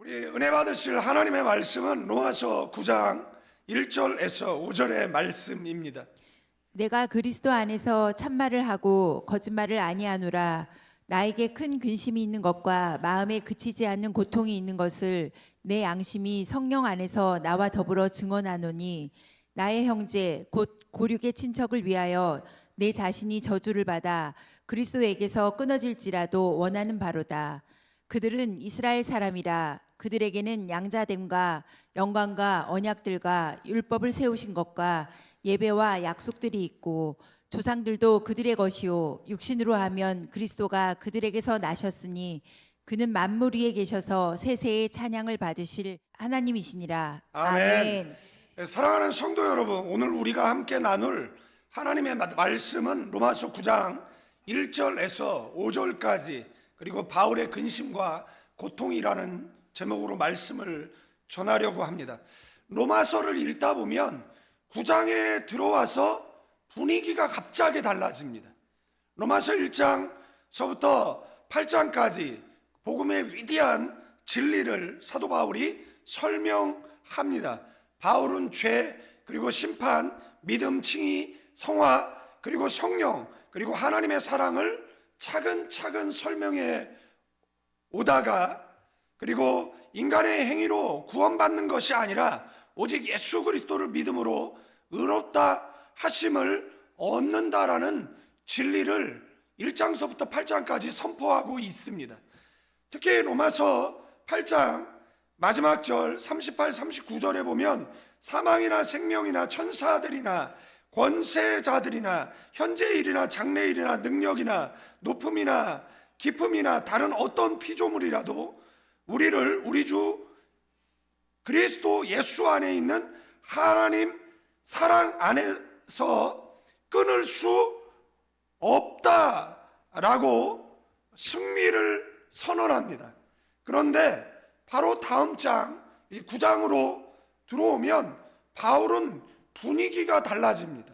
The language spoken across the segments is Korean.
우리 은혜 받으실 하나님의 말씀은 로마서 9장 1절에서 5절의 말씀입니다. 내가 그리스도 안에서 참말을 하고 거짓말을 아니하노라. 나에게 큰 근심이 있는 것과 마음에 그치지 않는 고통이 있는 것을 내 양심이 성령 안에서 나와 더불어 증언하노니, 나의 형제 곧 고륙의 친척을 위하여 내 자신이 저주를 받아 그리스도에게서 끊어질지라도 원하는 바로다. 그들은 이스라엘 사람이라. 그들에게는 양자됨과 영광과 언약들과 율법을 세우신 것과 예배와 약속들이 있고, 조상들도 그들의 것이요 육신으로 하면 그리스도가 그들에게서 나셨으니 그는 만물 위에 계셔서 세세의 찬양을 받으실 하나님이시니라. 아멘. 사랑하는 성도 여러분, 오늘 우리가 함께 나눌 하나님의 말씀은 로마서 9장 1절에서 5절까지, 그리고 바울의 근심과 고통이라는 제목으로 말씀을 전하려고 합니다. 로마서를 읽다 보면 9장에 들어와서 분위기가 갑자기 달라집니다. 로마서 1장서부터 8장까지 복음의 위대한 진리를 사도 바울이 설명합니다. 바울은 죄, 그리고 심판, 믿음, 칭의, 성화, 그리고 성령, 그리고 하나님의 사랑을 차근차근 설명해 오다가, 그리고 인간의 행위로 구원받는 것이 아니라 오직 예수 그리스도를 믿음으로 의롭다 하심을 얻는다라는 진리를 1장서부터 8장까지 선포하고 있습니다. 특히 로마서 8장 마지막 절 38, 39절에 보면 사망이나 생명이나 천사들이나 권세자들이나 현재일이나 장래일이나 능력이나 높음이나 깊음이나 다른 어떤 피조물이라도 우리를 우리 주 그리스도 예수 안에 있는 하나님 사랑 안에서 끊을 수 없다라고 승리를 선언합니다. 그런데 바로 다음 장 9장으로 들어오면 바울은 분위기가 달라집니다.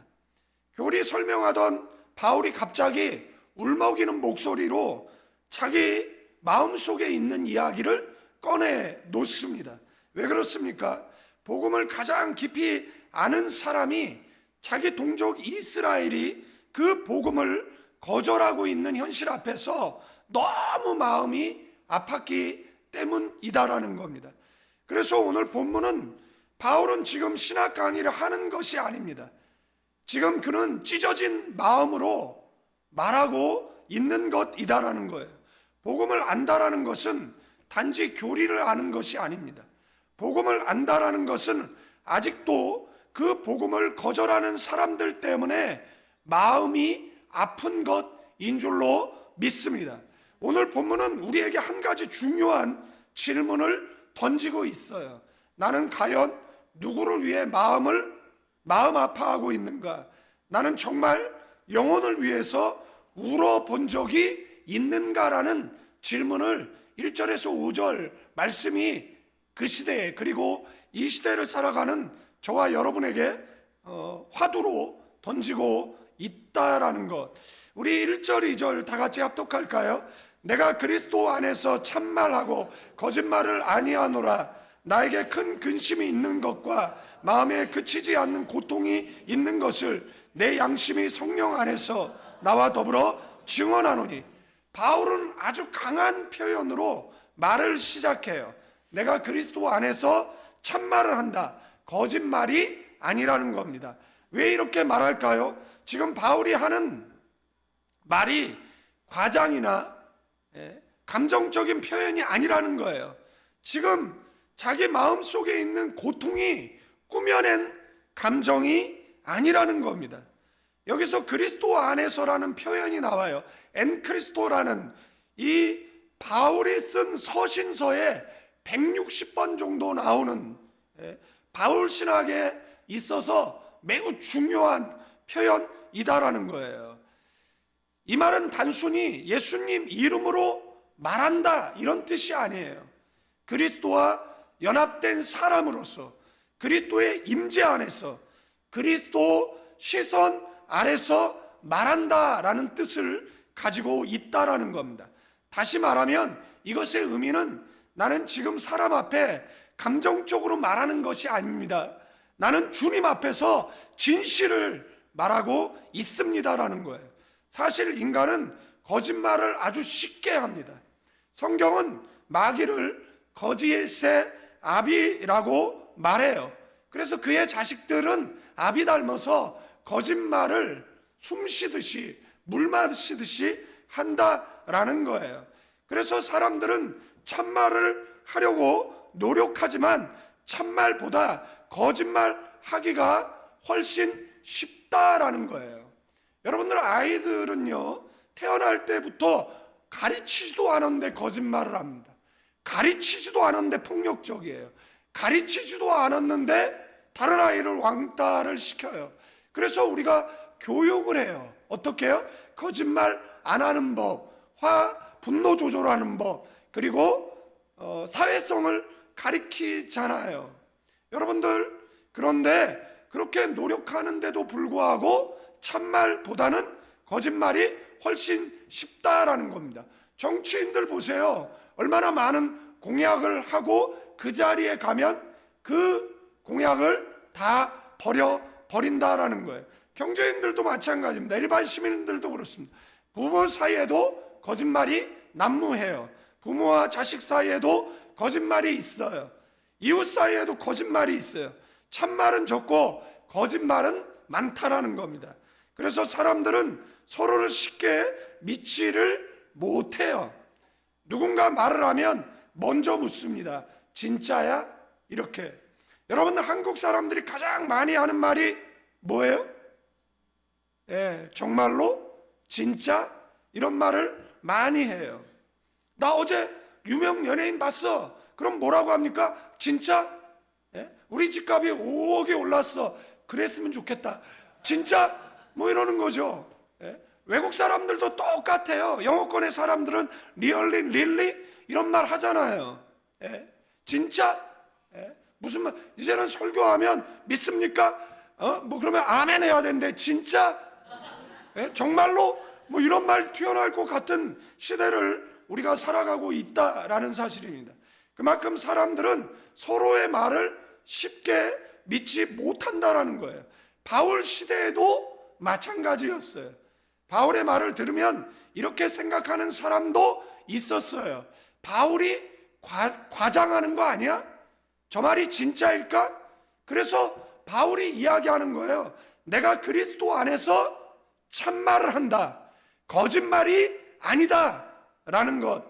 교리 설명하던 바울이 갑자기 울먹이는 목소리로 자기 마음속에 있는 이야기를 꺼내 놓습니다. 왜 그렇습니까? 복음을 가장 깊이 아는 사람이 자기 동족 이스라엘이 그 복음을 거절하고 있는 현실 앞에서 너무 마음이 아팠기 때문이다라는 겁니다. 그래서 오늘 본문은 바울은 지금 신학 강의를 하는 것이 아닙니다. 지금 그는 찢어진 마음으로 말하고 있는 것이다라는 거예요. 복음을 안다라는 것은 단지 교리를 아는 것이 아닙니다. 복음을 안다라는 것은 아직도 그 복음을 거절하는 사람들 때문에 마음이 아픈 것인 줄로 믿습니다. 오늘 본문은 우리에게 한 가지 중요한 질문을 던지고 있어요. 나는 과연 누구를 위해 마음 아파하고 있는가? 나는 정말 영혼을 위해서 울어본 적이 있는가라는 질문을 1절에서 5절 말씀이 그 시대에, 그리고 이 시대를 살아가는 저와 여러분에게 화두로 던지고 있다라는 것. 우리 1절 2절 다 같이 합독할까요? 내가 그리스도 안에서 참말하고 거짓말을 아니하노라. 나에게 큰 근심이 있는 것과 마음에 그치지 않는 고통이 있는 것을 내 양심이 성령 안에서 나와 더불어 증언하노니. 바울은 아주 강한 표현으로 말을 시작해요. 내가 그리스도 안에서 참말을 한다. 거짓말이 아니라는 겁니다. 왜 이렇게 말할까요? 지금 바울이 하는 말이 과장이나 감정적인 표현이 아니라는 거예요. 지금 자기 마음속에 있는 고통이 꾸며낸 감정이 아니라는 겁니다. 여기서 그리스도 안에서라는 표현이 나와요. 엔크리스토라는 이 바울이 쓴 서신서에 160번 정도 나오는 바울 신학에 있어서 매우 중요한 표현이다라는 거예요. 이 말은 단순히 예수님 이름으로 말한다 이런 뜻이 아니에요. 그리스도와 연합된 사람으로서, 그리스도의 임재 안에서, 그리스도 시선 아래서 말한다라는 뜻을 가지고 있다라는 겁니다. 다시 말하면 이것의 의미는 나는 지금 사람 앞에 감정적으로 말하는 것이 아닙니다. 나는 주님 앞에서 진실을 말하고 있습니다라는 거예요. 사실 인간은 거짓말을 아주 쉽게 합니다. 성경은 마귀를 거짓의 아비라고 말해요. 그래서 그의 자식들은 아비 닮아서 거짓말을 숨쉬듯이 물 마시듯이 한다라는 거예요. 그래서 사람들은 참말을 하려고 노력하지만 참말보다 거짓말 하기가 훨씬 쉽다라는 거예요. 여러분들 아이들은요, 태어날 때부터 가르치지도 않았는데 거짓말을 합니다. 가르치지도 않았는데 폭력적이에요. 가르치지도 않았는데 다른 아이를 왕따를 시켜요. 그래서 우리가 교육을 해요. 어떻게 해요? 거짓말 안 하는 법, 분노 조절하는 법, 그리고 사회성을 가르치잖아요. 여러분들, 그런데 그렇게 노력하는데도 불구하고 참말보다는 거짓말이 훨씬 쉽다라는 겁니다. 정치인들 보세요. 얼마나 많은 공약을 하고 그 자리에 가면 그 공약을 다 버린다라는 거예요. 경제인들도 마찬가지입니다. 일반 시민들도 그렇습니다. 부모 사이에도 거짓말이 난무해요. 부모와 자식 사이에도 거짓말이 있어요. 이웃 사이에도 거짓말이 있어요. 참말은 적고 거짓말은 많다라는 겁니다. 그래서 사람들은 서로를 쉽게 믿지를 못해요. 누군가 말을 하면 먼저 묻습니다. 진짜야? 이렇게. 여러분들, 한국 사람들이 가장 많이 하는 말이 뭐예요? 정말로? 진짜? 이런 말을 많이 해요. 나 어제 유명 연예인 봤어. 그럼 뭐라고 합니까? 진짜? 우리 집값이 5억이 올랐어. 그랬으면 좋겠다. 진짜? 뭐 이러는 거죠. 외국 사람들도 똑같아요. 영어권의 사람들은 리얼리, 릴리 이런 말 하잖아요. 진짜? 무슨 말? 이제는 설교하면 믿습니까? 뭐 그러면 아멘 해야 되는데 진짜? 정말로? 뭐 이런 말 튀어나올 것 같은 시대를 우리가 살아가고 있다라는 사실입니다. 그만큼 사람들은 서로의 말을 쉽게 믿지 못한다라는 거예요. 바울 시대에도 마찬가지였어요. 바울의 말을 들으면 이렇게 생각하는 사람도 있었어요. 바울이 과장하는 거 아니야? 저 말이 진짜일까? 그래서 바울이 이야기하는 거예요. 내가 그리스도 안에서 참말을 한다. 거짓말이 아니다 라는 것.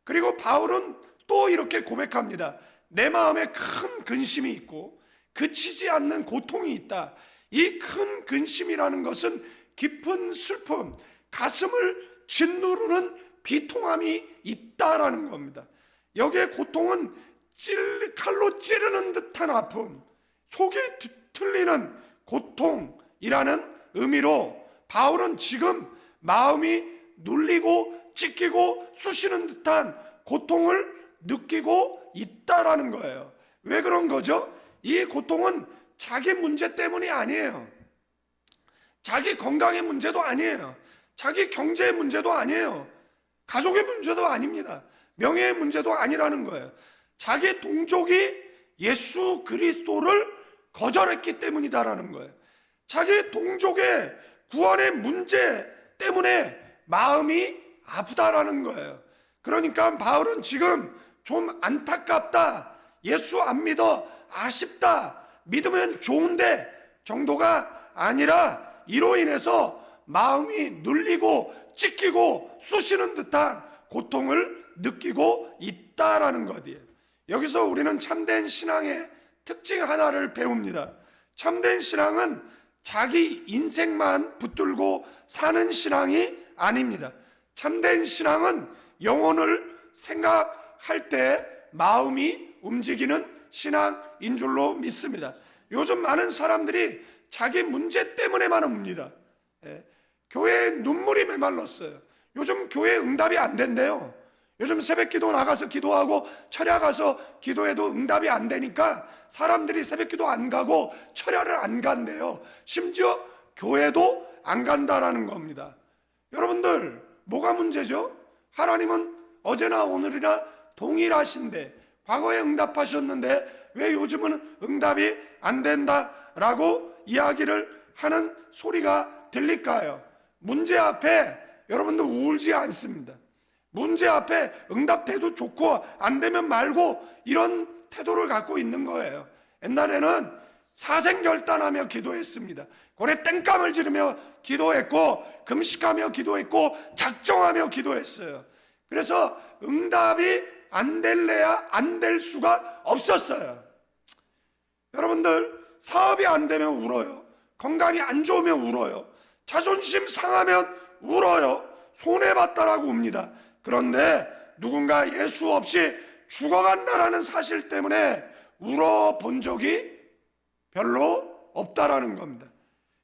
그리고 바울은 또 이렇게 고백합니다. 내 마음에 큰 근심이 있고 그치지 않는 고통이 있다. 이 큰 근심이라는 것은 깊은 슬픔, 가슴을 짓누르는 비통함이 있다라는 겁니다. 여기에 고통은 칼로 찌르는 듯한 아픔, 속이 틀리는 고통이라는 의미로 바울은 지금 마음이 눌리고 찢기고 쑤시는 듯한 고통을 느끼고 있다라는 거예요. 왜 그런 거죠? 이 고통은 자기 문제 때문이 아니에요. 자기 건강의 문제도 아니에요. 자기 경제의 문제도 아니에요. 가족의 문제도 아닙니다. 명예의 문제도 아니라는 거예요. 자기 동족이 예수 그리스도를 거절했기 때문이다라는 거예요. 자기 동족의 구원의 문제 때문에 마음이 아프다라는 거예요. 그러니까 바울은 지금 좀 안타깝다, 예수 안 믿어, 아쉽다, 믿으면 좋은데 정도가 아니라 이로 인해서 마음이 눌리고 찢기고 쑤시는 듯한 고통을 느끼고 있다라는 것이에요. 여기서 우리는 참된 신앙의 특징 하나를 배웁니다. 참된 신앙은 자기 인생만 붙들고 사는 신앙이 아닙니다. 참된 신앙은 영혼을 생각할 때 마음이 움직이는 신앙인 줄로 믿습니다. 요즘 많은 사람들이 자기 문제 때문에만 옵니다. 교회에 눈물이 메말랐어요. 요즘 교회 응답이 안 된대요. 요즘 새벽기도 나가서 기도하고 철야 가서 기도해도 응답이 안 되니까 사람들이 새벽기도 안 가고 철야를 안 간대요. 심지어 교회도 안 간다라는 겁니다. 여러분들, 뭐가 문제죠? 하나님은 어제나 오늘이나 동일하신데 과거에 응답하셨는데 왜 요즘은 응답이 안 된다라고 이야기를 하는 소리가 들릴까요? 문제 앞에 여러분들 울지 않습니다. 문제 앞에 응답돼도 좋고 안 되면 말고 이런 태도를 갖고 있는 거예요. 옛날에는 사생결단하며 기도했습니다. 고래 땡감을 지르며 기도했고 금식하며 기도했고 작정하며 기도했어요. 그래서 응답이 안 될래야 안 될 수가 없었어요. 여러분들 사업이 안 되면 울어요. 건강이 안 좋으면 울어요. 자존심 상하면 울어요. 손해봤다라고 웁니다. 그런데 누군가 예수 없이 죽어간다라는 사실 때문에 울어본 적이 별로 없다라는 겁니다.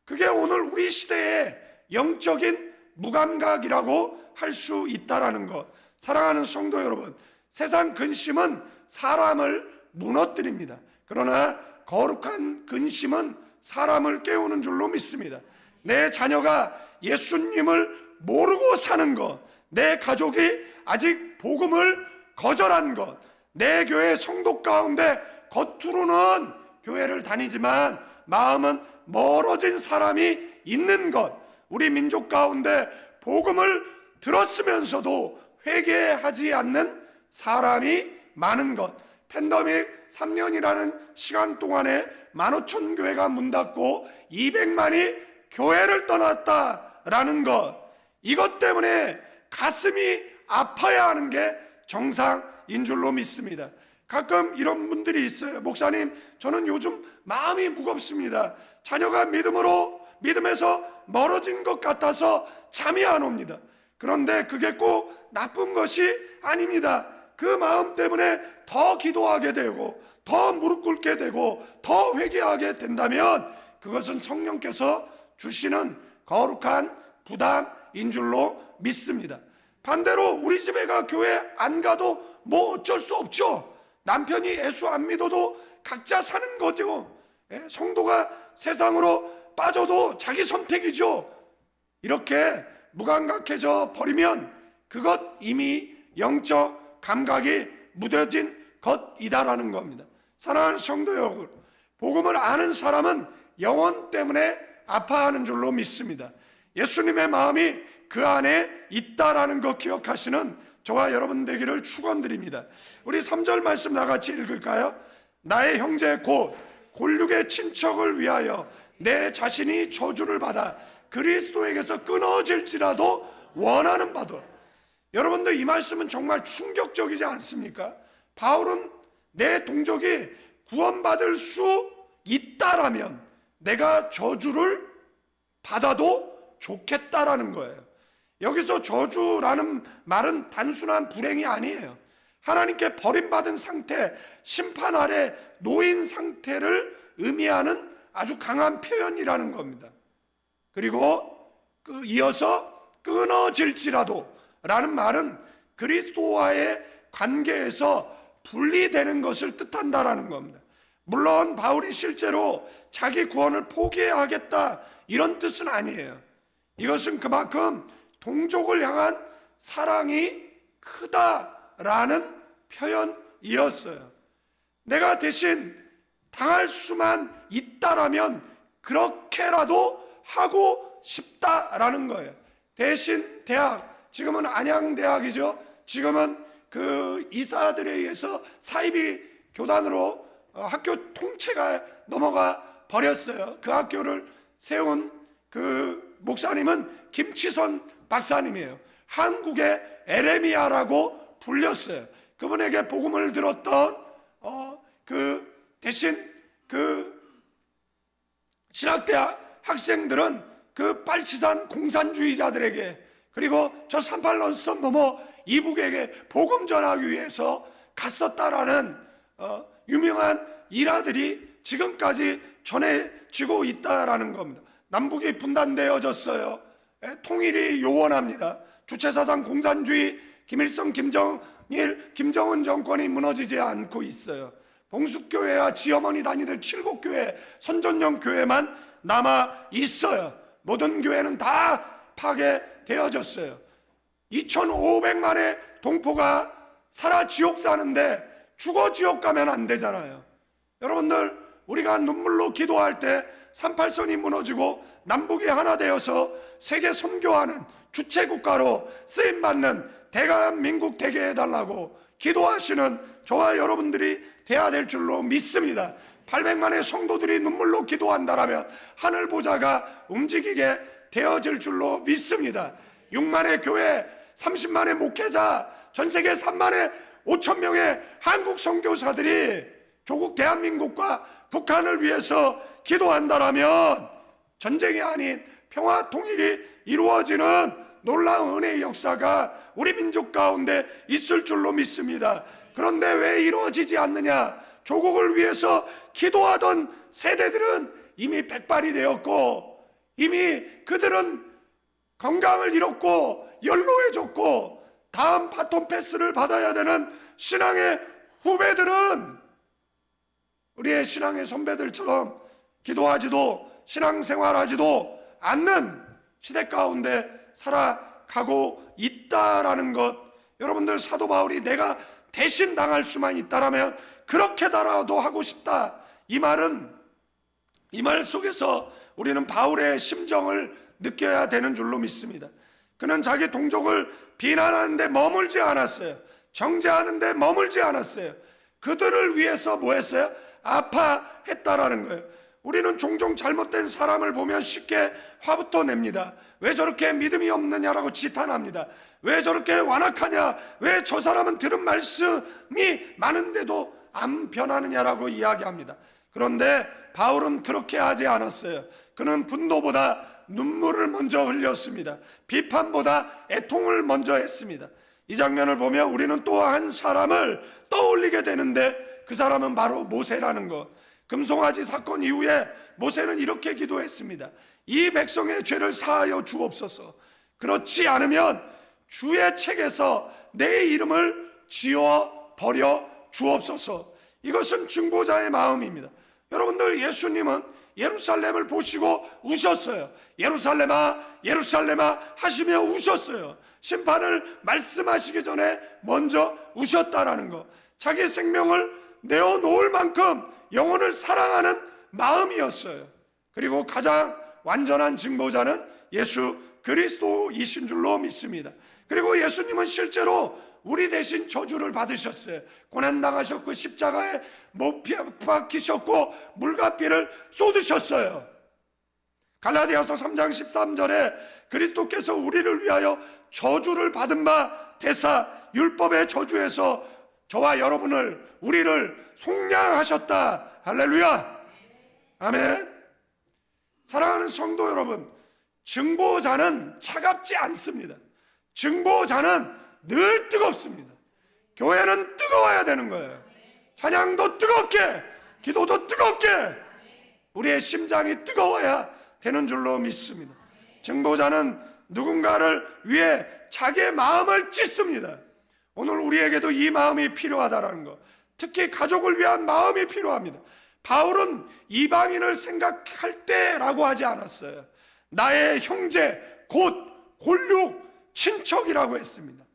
그게 오늘 우리 시대의 영적인 무감각이라고 할 수 있다라는 것. 사랑하는 성도 여러분, 세상 근심은 사람을 무너뜨립니다. 그러나 거룩한 근심은 사람을 깨우는 줄로 믿습니다. 내 자녀가 예수님을 모르고 사는 것, 내 가족이 아직 복음을 거절한 것, 내 교회 성도 가운데 겉으로는 교회를 다니지만 마음은 멀어진 사람이 있는 것, 우리 민족 가운데 복음을 들었으면서도 회개하지 않는 사람이 많은 것. 팬데믹 3년이라는 시간 동안에 15,000교회가 문 닫고 200만이 교회를 떠났다라는 것, 이것 때문에 가슴이 아파야 하는 게 정상인 줄로 믿습니다. 가끔 이런 분들이 있어요. 목사님, 저는 요즘 마음이 무겁습니다. 자녀가 믿음에서 멀어진 것 같아서 잠이 안 옵니다. 그런데 그게 꼭 나쁜 것이 아닙니다. 그 마음 때문에 더 기도하게 되고 더 무릎 꿇게 되고 더 회개하게 된다면 그것은 성령께서 주시는 거룩한 부담인 줄로 믿습니다. 반대로 우리 집에가 교회 안 가도 뭐 어쩔 수 없죠. 남편이 예수 안 믿어도 각자 사는 거죠. 성도가 세상으로 빠져도 자기 선택이죠. 이렇게 무감각해져 버리면 그것 이미 영적 감각이 무뎌진 것이다라는 겁니다. 사랑하는 성도 여러분, 복음을 아는 사람은 영혼 때문에 아파하는 줄로 믿습니다. 예수님의 마음이 그 안에 있다라는 것 기억하시는 저와 여러분 되기를 축원드립니다. 우리 3절 말씀 나같이 읽을까요? 나의 형제 곧 골육의 친척을 위하여 내 자신이 저주를 받아 그리스도에게서 끊어질지라도 원하는 바도. 여러분들 이 말씀은 정말 충격적이지 않습니까? 바울은 내 동족이 구원받을 수 있다라면 내가 저주를 받아도 좋겠다라는 거예요. 여기서 저주라는 말은 단순한 불행이 아니에요. 하나님께 버림받은 상태, 심판 아래 놓인 상태를 의미하는 아주 강한 표현이라는 겁니다. 그리고 이어서 끊어질지라도 라는 말은 그리스도와의 관계에서 분리되는 것을 뜻한다라는 겁니다. 물론 바울이 실제로 자기 구원을 포기하겠다 이런 뜻은 아니에요. 이것은 그만큼 동족을 향한 사랑이 크다라는 표현이었어요. 내가 대신 당할 수만 있다라면 그렇게라도 하고 싶다라는 거예요. 대신 대학, 지금은 안양대학이죠. 지금은 그 이사들에 의해서 사이비 교단으로 학교 통째가 넘어가 버렸어요. 그 학교를 세운 그 목사님은 김치선 박사님이에요. 한국의 에레미야라고 불렸어요. 그분에게 복음을 들었던 대신 그 신학대학 학생들은 그 빨치산 공산주의자들에게 그리고 저 38런선 넘어 이북에게 복음 전하기 위해서 갔었다라는 유명한 일화들이 지금까지 전해지고 있다라는 겁니다. 남북이 분단되어졌어요. 통일이 요원합니다. 주체사상 공산주의 김일성, 김정일, 김정은 정권이 무너지지 않고 있어요. 봉숙교회와 지어머니 다니들 칠곡교회, 선전령 교회만 남아 있어요. 모든 교회는 다 파괴되어졌어요. 2,500만의 동포가 살아 지옥 사는데 죽어 지옥 가면 안 되잖아요. 여러분들, 우리가 눈물로 기도할 때 38선이 무너지고 남북이 하나 되어서 세계 선교하는 주체국가로 쓰임받는 대한민국 되게 해달라고 기도하시는 저와 여러분들이 돼야 될 줄로 믿습니다. 800만의 성도들이 눈물로 기도한다라면 하늘 보좌가 움직이게 되어질 줄로 믿습니다. 6만의 교회, 30만의 목회자, 전세계 3만의 5천 명의 한국 선교사들이 조국 대한민국과 북한을 위해서 기도한다라면 전쟁이 아닌 평화 통일이 이루어지는 놀라운 은혜의 역사가 우리 민족 가운데 있을 줄로 믿습니다. 그런데 왜 이루어지지 않느냐? 조국을 위해서 기도하던 세대들은 이미 백발이 되었고, 이미 그들은 건강을 잃었고 연로해졌고, 다음 바톤 패스를 받아야 되는 신앙의 후배들은 우리의 신앙의 선배들처럼 기도하지도 신앙생활하지도 않는 시대 가운데 살아가고 있다라는 것, 여러분들, 사도 바울이 내가 대신 당할 수만 있다라면 그렇게라도 하고 싶다, 이 말 속에서 우리는 바울의 심정을 느껴야 되는 줄로 믿습니다. 그는 자기 동족을 비난하는데 머물지 않았어요. 정죄하는데 머물지 않았어요. 그들을 위해서 뭐 했어요? 아파했다라는 거예요. 우리는 종종 잘못된 사람을 보면 쉽게 화부터 냅니다. 왜 저렇게 믿음이 없느냐라고 지탄합니다. 왜 저렇게 완악하냐? 왜 저 사람은 들은 말씀이 많은데도 안 변하느냐라고 이야기합니다. 그런데 바울은 그렇게 하지 않았어요. 그는 분노보다 눈물을 먼저 흘렸습니다. 비판보다 애통을 먼저 했습니다. 이 장면을 보면 우리는 또 한 사람을 떠올리게 되는데, 그 사람은 바로 모세라는 것. 금송아지 사건 이후에 모세는 이렇게 기도했습니다. 이 백성의 죄를 사하여 주옵소서. 그렇지 않으면 주의 책에서 내 이름을 지워 버려 주옵소서. 이것은 중보자의 마음입니다. 여러분들, 예수님은 예루살렘을 보시고 우셨어요. 예루살렘아 예루살렘아 하시며 우셨어요. 심판을 말씀하시기 전에 먼저 우셨다라는 것. 자기 생명을 내어놓을 만큼 영혼을 사랑하는 마음이었어요. 그리고 가장 완전한 증보자는 예수 그리스도이신 줄로 믿습니다. 그리고 예수님은 실제로 우리 대신 저주를 받으셨어요. 고난당하셨고 십자가에 못 박히셨고 물과 피를 쏟으셨어요. 갈라디아서 3장 13절에 그리스도께서 우리를 위하여 저주를 받은 바 되사 율법의 저주에서 저와 여러분을, 우리를 속량하셨다. 할렐루야, 아멘. 사랑하는 성도 여러분, 증보자는 차갑지 않습니다. 증보자는 늘 뜨겁습니다. 교회는 뜨거워야 되는 거예요. 찬양도 뜨겁게, 기도도 뜨겁게, 우리의 심장이 뜨거워야 되는 줄로 믿습니다. 증보자는 누군가를 위해 자기의 마음을 찢습니다. 오늘 우리에게도 이 마음이 필요하다는 것, 특히 가족을 위한 마음이 필요합니다. 바울은 이방인을 생각할 때라고 하지 않았어요. 나의 형제, 곧 골육 친척이라고 했습니다.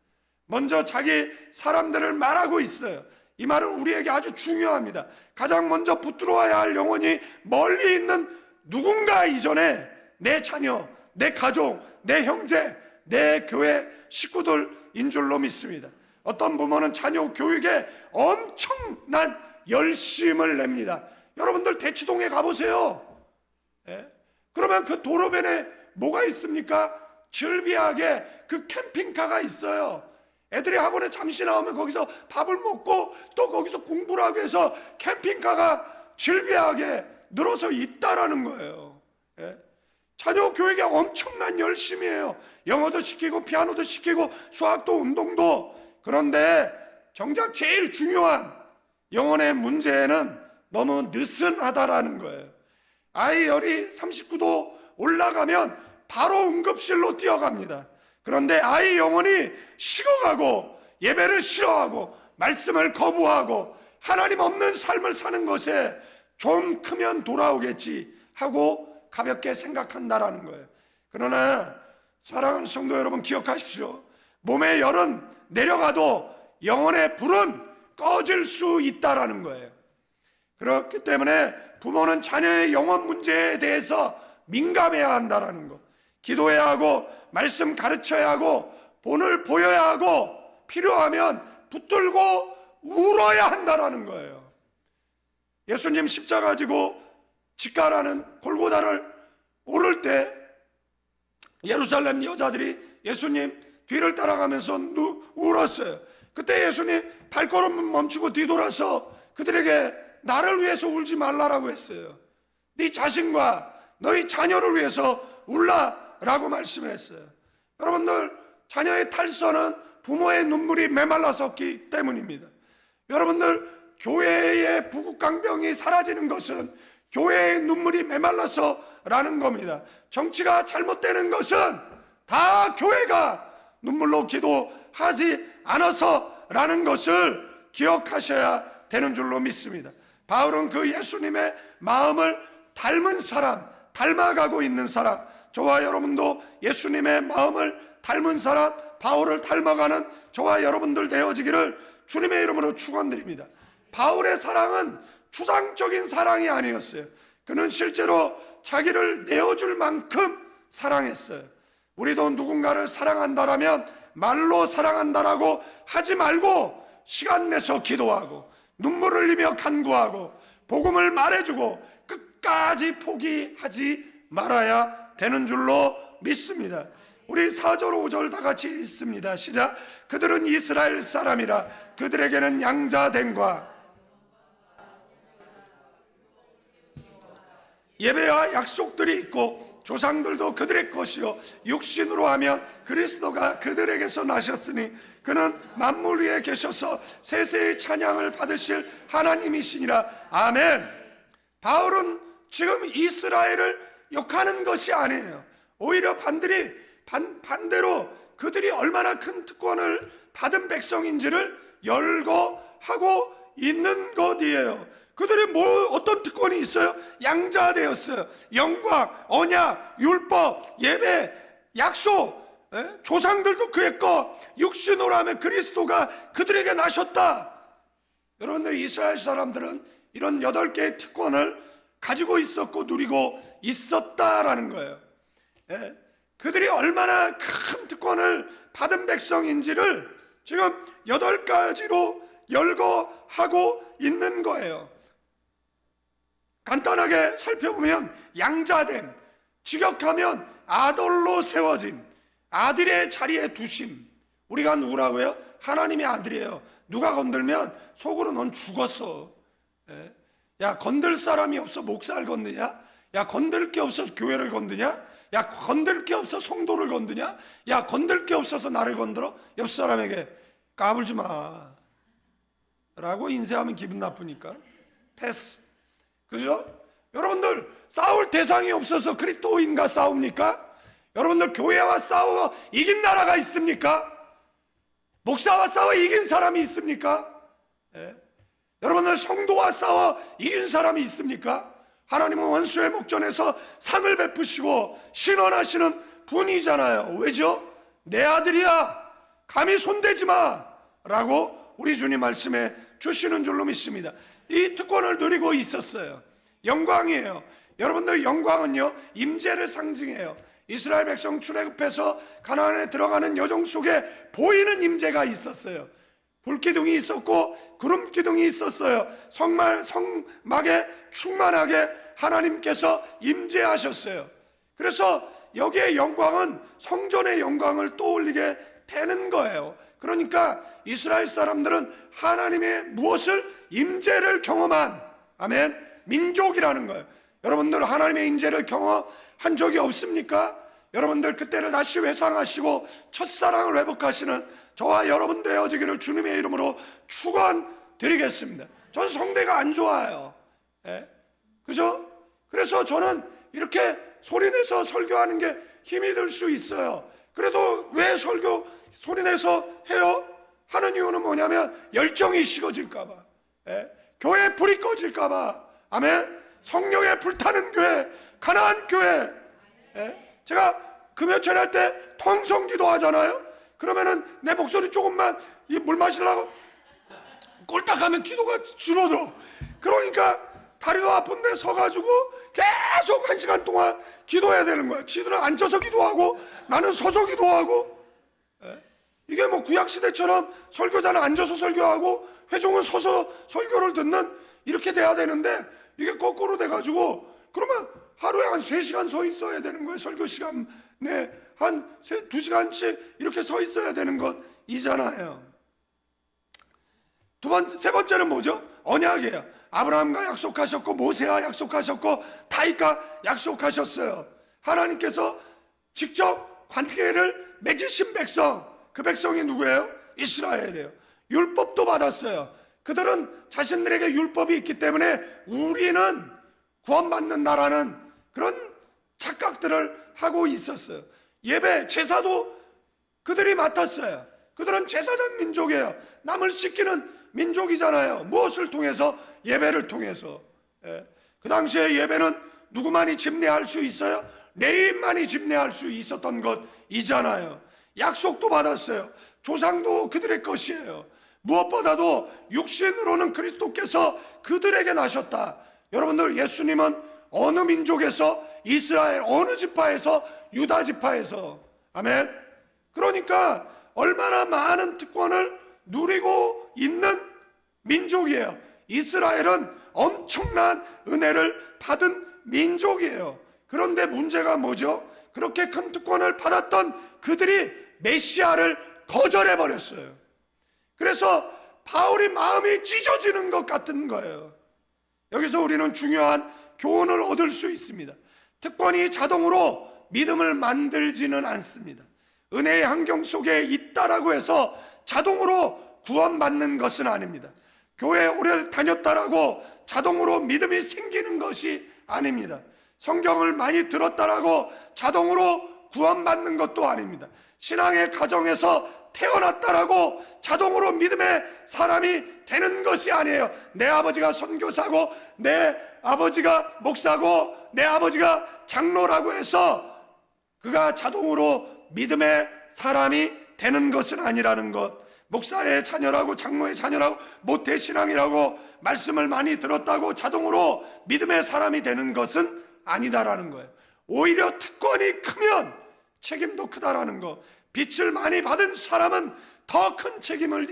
먼저 자기 사람들을 말하고 있어요. 이 말은 우리에게 아주 중요합니다. 가장 먼저 붙들어야 할 영혼이 멀리 있는 누군가 이전에 내 자녀, 내 가족, 내 형제, 내 교회 식구들인 줄로 믿습니다. 어떤 부모는 자녀 교육에 엄청난 열심을 냅니다. 여러분들 대치동에 가보세요. 예? 그러면 그 도로변에 뭐가 있습니까? 즐비하게 그 캠핑카가 있어요. 애들이 학원에 잠시 나오면 거기서 밥을 먹고 또 거기서 공부를 하기 위해서 캠핑카가 즐비하게 늘어서 있다라는 거예요. 예? 자녀 교육에 엄청난 열심이에요. 영어도 시키고 피아노도 시키고 수학도 운동도. 그런데 정작 제일 중요한 영혼의 문제는 너무 느슨하다라는 거예요. 아이 열이 39도 올라가면 바로 응급실로 뛰어갑니다. 그런데 아이 영혼이 식어가고 예배를 싫어하고 말씀을 거부하고 하나님 없는 삶을 사는 것에 좀 크면 돌아오겠지 하고 가볍게 생각한다라는 거예요. 그러나 사랑하는 성도 여러분, 기억하십시오. 몸의 열은 내려가도 영혼의 불은 꺼질 수 있다라는 거예요. 그렇기 때문에 부모는 자녀의 영혼 문제에 대해서 민감해야 한다라는 거. 기도해야 하고 말씀 가르쳐야 하고 본을 보여야 하고 필요하면 붙들고 울어야 한다라는 거예요. 예수님 십자가 지고 직가라는 골고다를 오를 때 예루살렘 여자들이 예수님 뒤를 따라가면서 울었어요. 그때 예수님 발걸음 멈추고 뒤돌아서 그들에게 나를 위해서 울지 말라라고 했어요. 네 자신과 너희 자녀를 위해서 울라라고 말씀했어요. 여러분들, 자녀의 탈선은 부모의 눈물이 메말라섰기 때문입니다. 여러분들, 교회의 부국강병이 사라지는 것은 교회의 눈물이 메말라서라는 겁니다. 정치가 잘못되는 것은 다 교회가 눈물로 기도하지 않아서라는 것을 기억하셔야 되는 줄로 믿습니다. 바울은 그 예수님의 마음을 닮은 사람, 닮아가고 있는 사람, 저와 여러분도 예수님의 마음을 닮은 사람, 바울을 닮아가는 저와 여러분들 되어지기를 주님의 이름으로 축원드립니다. 바울의 사랑은 추상적인 사랑이 아니었어요. 그는 실제로 자기를 내어줄 만큼 사랑했어요. 우리도 누군가를 사랑한다라면 말로 사랑한다라고 하지 말고 시간 내서 기도하고 눈물 흘리며 간구하고 복음을 말해주고 끝까지 포기하지 말아야 되는 줄로 믿습니다. 우리 4절 5절 다 같이 읽습니다. 시작. 그들은 이스라엘 사람이라 그들에게는 양자됨과 예배와 약속들이 있고 조상들도 그들의 것이요 육신으로 하면 그리스도가 그들에게서 나셨으니 그는 만물 위에 계셔서 세세의 찬양을 받으실 하나님이시니라. 아멘. 바울은 지금 이스라엘을 욕하는 것이 아니에요. 오히려 반대로 그들이 얼마나 큰 특권을 받은 백성인지를 열거하고 있는 것이에요. 그들이 어떤 특권이 있어요? 양자되었어요. 영광, 언약, 율법, 예배, 약속, 조상들도 그의 것, 육신으로 하면 그리스도가 그들에게 나셨다. 여러분들, 이스라엘 사람들은 이런 8개의 특권을 가지고 있었고 누리고 있었다라는 거예요. 그들이 얼마나 큰 특권을 받은 백성인지를 지금 8가지로 열거하고 있는 거예요. 간단하게 살펴보면 양자됨, 직역하면 아들로 세워진, 아들의 자리에 두심. 우리가 누구라고요? 하나님의 아들이에요. 누가 건들면 속으로 넌 죽었어. 야, 건들 사람이 없어 목사를 건드냐? 야, 건들 게 없어서 교회를 건드냐? 야, 건들 게 없어 성도를 건드냐? 야, 건들 게 없어서 나를 건드려? 옆 사람에게 까불지 마 라고 인쇄하면 기분 나쁘니까 패스. 그죠? 여러분들, 싸울 대상이 없어서 그리스도인과 싸웁니까? 여러분들, 교회와 싸워 이긴 나라가 있습니까? 목사와 싸워 이긴 사람이 있습니까? 여러분들, 성도와 싸워 이긴 사람이 있습니까? 하나님은 원수의 목전에서 상을 베푸시고 신원하시는 분이잖아요. 왜죠? 내 아들이야, 감히 손대지 마 라고 우리 주님 말씀해 주시는 줄로 믿습니다. 이 특권을 누리고 있었어요. 영광이에요. 여러분들, 영광은요 임재를 상징해요. 이스라엘 백성 출애굽해서 가나안에 들어가는 여정 속에 보이는 임재가 있었어요. 불기둥이 있었고 구름 기둥이 있었어요. 성막에 충만하게 하나님께서 임재하셨어요. 그래서 여기에 영광은 성전의 영광을 떠올리게 되는 거예요. 그러니까 이스라엘 사람들은 하나님의 무엇을? 임재를 경험한, 아멘, 민족이라는 거예요. 여러분들, 하나님의 임재를 경험한 적이 없습니까? 여러분들, 그때를 다시 회상하시고 첫사랑을 회복하시는 저와 여러분 되어지기를 주님의 이름으로 축원드리겠습니다. 전 성대가 안 좋아요. 그죠? 그래서 저는 이렇게 소리내서 설교하는 게 힘이 들 수 있어요. 그래도 왜 설교 소리내서 해요? 하는 이유는 뭐냐면 열정이 식어질까봐, 교회 불이 꺼질까봐. 아멘. 성령의 불타는 교회, 가나안 교회. 제가 금요철 할 때 통성기도 하잖아요. 그러면은 내 목소리 조금만 이 물 마시려고 꼴딱 하면 기도가 줄어들어. 그러니까 다리도 아픈데 서가지고 계속 1시간 동안 기도해야 되는 거야. 지들은 앉아서 기도하고 나는 서서 기도하고. 이게 뭐 구약시대처럼 설교자는 앉아서 설교하고 회중은 서서 설교를 듣는 이렇게 돼야 되는데 이게 거꾸로 돼가지고 그러면 하루에 한 3시간 서 있어야 되는 거예요. 설교 시간에 한 2시간씩 이렇게 서 있어야 되는 것이잖아요. 세 번째는 뭐죠? 언약이에요. 아브라함과 약속하셨고 모세와 약속하셨고 다윗과 약속하셨어요. 하나님께서 직접 관계를 맺으신 백성, 그 백성이 누구예요? 이스라엘이에요. 율법도 받았어요. 그들은 자신들에게 율법이 있기 때문에 우리는 구원받는 나라는 그런 착각들을 하고 있었어요. 예배, 제사도 그들이 맡았어요. 그들은 제사장 민족이에요. 남을 씻기는 민족이잖아요. 무엇을 통해서? 예배를 통해서. 그 당시에 예배는 누구만이 집례할 수 있어요? 레위인만이 집례할 수 있었던 것이잖아요. 약속도 받았어요. 조상도 그들의 것이에요. 무엇보다도 육신으로는 그리스도께서 그들에게 나셨다. 여러분들, 예수님은 어느 민족에서? 이스라엘 어느 지파에서? 유다 지파에서. 아멘. 그러니까 얼마나 많은 특권을 누리고 있는 민족이에요. 이스라엘은 엄청난 은혜를 받은 민족이에요. 그런데 문제가 뭐죠? 그렇게 큰 특권을 받았던 그들이 메시아를 거절해 버렸어요. 그래서 바울이 마음이 찢어지는 것 같은 거예요. 여기서 우리는 중요한 교훈을 얻을 수 있습니다. 특권이 자동으로 믿음을 만들지는 않습니다. 은혜의 환경 속에 있다라고 해서 자동으로 구원받는 것은 아닙니다. 교회에 오래 다녔다라고 자동으로 믿음이 생기는 것이 아닙니다. 성경을 많이 들었다라고 자동으로 구원받는 것도 아닙니다. 신앙의 가정에서 태어났다라고 자동으로 믿음의 사람이 되는 것이 아니에요. 내 아버지가 선교사고 내 아버지가 목사고 내 아버지가 장로라고 해서 그가 자동으로 믿음의 사람이 되는 것은 아니라는 것. 목사의 자녀라고 장로의 자녀라고 모태신앙이라고 말씀을 많이 들었다고 자동으로 믿음의 사람이 되는 것은 아니다라는 거예요. 오히려 특권이 크면 책임도 크다라는 거. 빛을 많이 받은 사람은 더 큰 책임을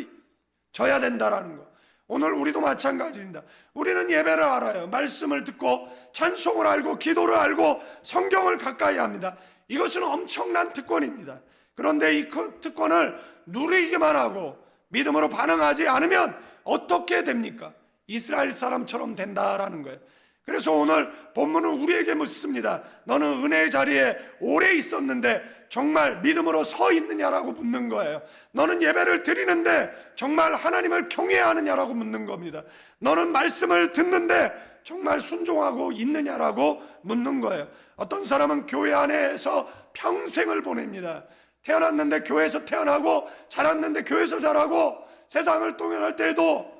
져야 된다라는 거. 오늘 우리도 마찬가지입니다. 우리는 예배를 알아요. 말씀을 듣고 찬송을 알고 기도를 알고 성경을 가까이 합니다. 이것은 엄청난 특권입니다. 그런데 이 특권을 누리기만 하고 믿음으로 반응하지 않으면 어떻게 됩니까? 이스라엘 사람처럼 된다라는 거예요. 그래서 오늘 본문은 우리에게 묻습니다. 너는 은혜의 자리에 오래 있었는데 정말 믿음으로 서 있느냐라고 묻는 거예요. 너는 예배를 드리는데 정말 하나님을 경외하느냐라고 묻는 겁니다. 너는 말씀을 듣는데 정말 순종하고 있느냐라고 묻는 거예요. 어떤 사람은 교회 안에서 평생을 보냅니다. 태어났는데 교회에서 태어나고 자랐는데 교회에서 자라고 세상을 동행할 때에도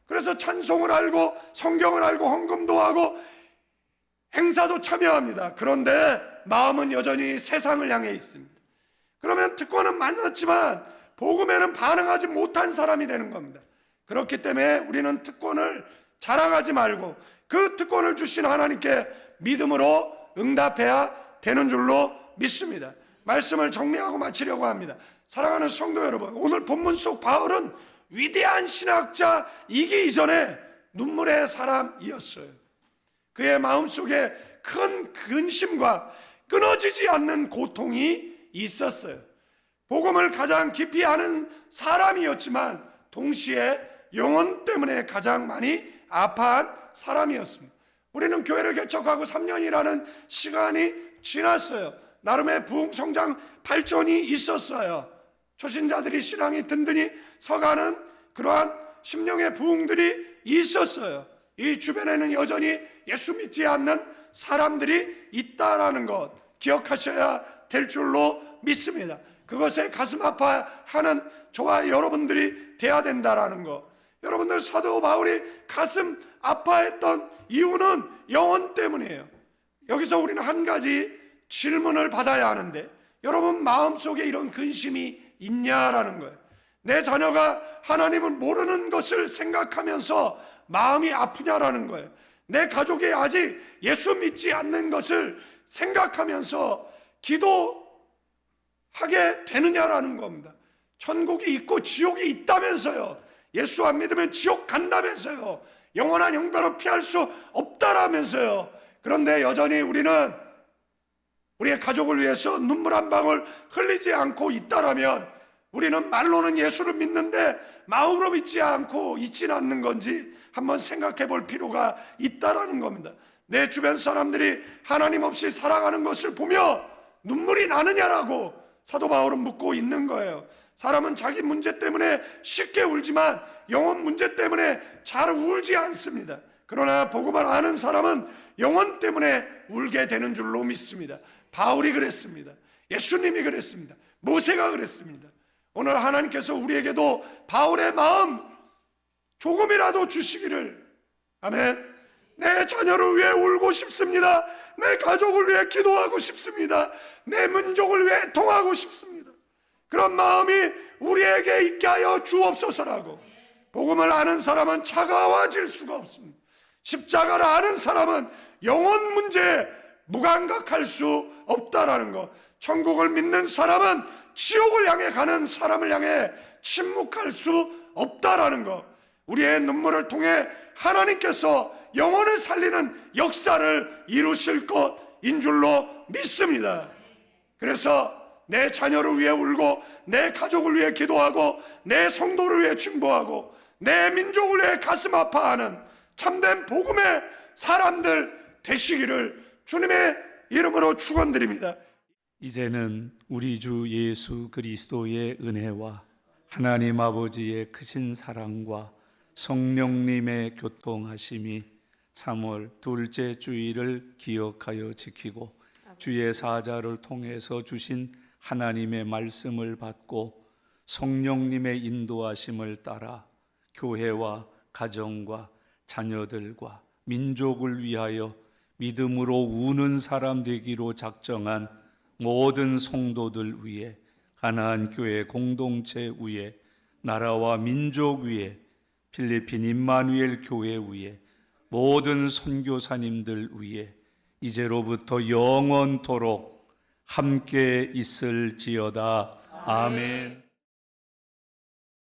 그래서 찬송을 알고 성경을 알고 헌금도 하고 행사도 참여합니다. 그런데 마음은 여전히 세상을 향해 있습니다. 그러면 특권은 많았지만 복음에는 반응하지 못한 사람이 되는 겁니다. 그렇기 때문에 우리는 특권을 자랑하지 말고 그 특권을 주신 하나님께 믿음으로 응답해야 되는 줄로 믿습니다. 말씀을 정리하고 마치려고 합니다. 사랑하는 성도 여러분, 오늘 본문 속 바울은 위대한 신학자이기 이전에 눈물의 사람이었어요. 그의 마음속에 큰 근심과 끊어지지 않는 고통이 있었어요. 복음을 가장 깊이 아는 사람이었지만 동시에 영혼 때문에 가장 많이 아파한 사람이었습니다. 우리는 교회를 개척하고 3년이라는 시간이 지났어요. 나름의 부흥성장 발전이 있었어요. 초신자들이 신앙이 든든히 서가는 그러한 심령의 부흥들이 있었어요. 이 주변에는 여전히 예수 믿지 않는 사람들이 있다라는 것 기억하셔야 될 줄로 믿습니다. 그것에 가슴 아파하는 저와 여러분들이 돼야 된다라는 것. 여러분들, 사도 바울이 가슴 아파했던 이유는 영혼 때문이에요. 여기서 우리는 한 가지 질문을 받아야 하는데, 여러분 마음속에 이런 근심이 있냐라는 거예요. 내 자녀가 하나님을 모르는 것을 생각하면서 마음이 아프냐라는 거예요. 내 가족이 아직 예수 믿지 않는 것을 생각하면서 기도하게 되느냐라는 겁니다. 천국이 있고 지옥이 있다면서요. 예수 안 믿으면 지옥 간다면서요. 영원한 형벌을 피할 수 없다라면서요. 그런데 여전히 우리는 우리의 가족을 위해서 눈물 한 방울 흘리지 않고 있다라면 우리는 말로는 예수를 믿는데 마음으로 믿지 않고 있지는 않는 건지 한번 생각해 볼 필요가 있다라는 겁니다. 내 주변 사람들이 하나님 없이 살아가는 것을 보며 눈물이 나느냐라고 사도 바울은 묻고 있는 거예요. 사람은 자기 문제 때문에 쉽게 울지만 영혼 문제 때문에 잘 울지 않습니다. 그러나 복음을 아는 사람은 영혼 때문에 울게 되는 줄로 믿습니다. 바울이 그랬습니다. 예수님이 그랬습니다. 모세가 그랬습니다. 오늘 하나님께서 우리에게도 바울의 마음 조금이라도 주시기를. 아멘. 내 자녀를 위해 울고 싶습니다. 내 가족을 위해 기도하고 싶습니다. 내 민족을 위해 애통하고 싶습니다. 그런 마음이 우리에게 있게 하여 주옵소서라고. 복음을 아는 사람은 차가워질 수가 없습니다. 십자가를 아는 사람은 영혼 문제에 무감각할 수 없다라는 것. 천국을 믿는 사람은 지옥을 향해 가는 사람을 향해 침묵할 수 없다라는 것. 우리의 눈물을 통해 하나님께서 영혼을 살리는 역사를 이루실 것인 줄로 믿습니다. 그래서 내 자녀를 위해 울고 내 가족을 위해 기도하고 내 성도를 위해 중보하고 내 민족을 위해 가슴 아파하는 참된 복음의 사람들 되시기를 주님의 이름으로 축원드립니다. 이제는 우리 주 예수 그리스도의 은혜와 하나님 아버지의 크신 사랑과 성령님의 교통하심이 3월 둘째 주일을 기억하여 지키고 주의 사자를 통해서 주신 하나님의 말씀을 받고 성령님의 인도하심을 따라 교회와 가정과 자녀들과 민족을 위하여 믿음으로 우는 사람 되기로 작정한 모든 성도들 위해 가나안 교회 공동체 위에 나라와 민족 위에 필리핀 임마누엘 교회 위에 모든 선교사님들 위에 이제로부터 영원토록 함께 있을지어다. 아멘.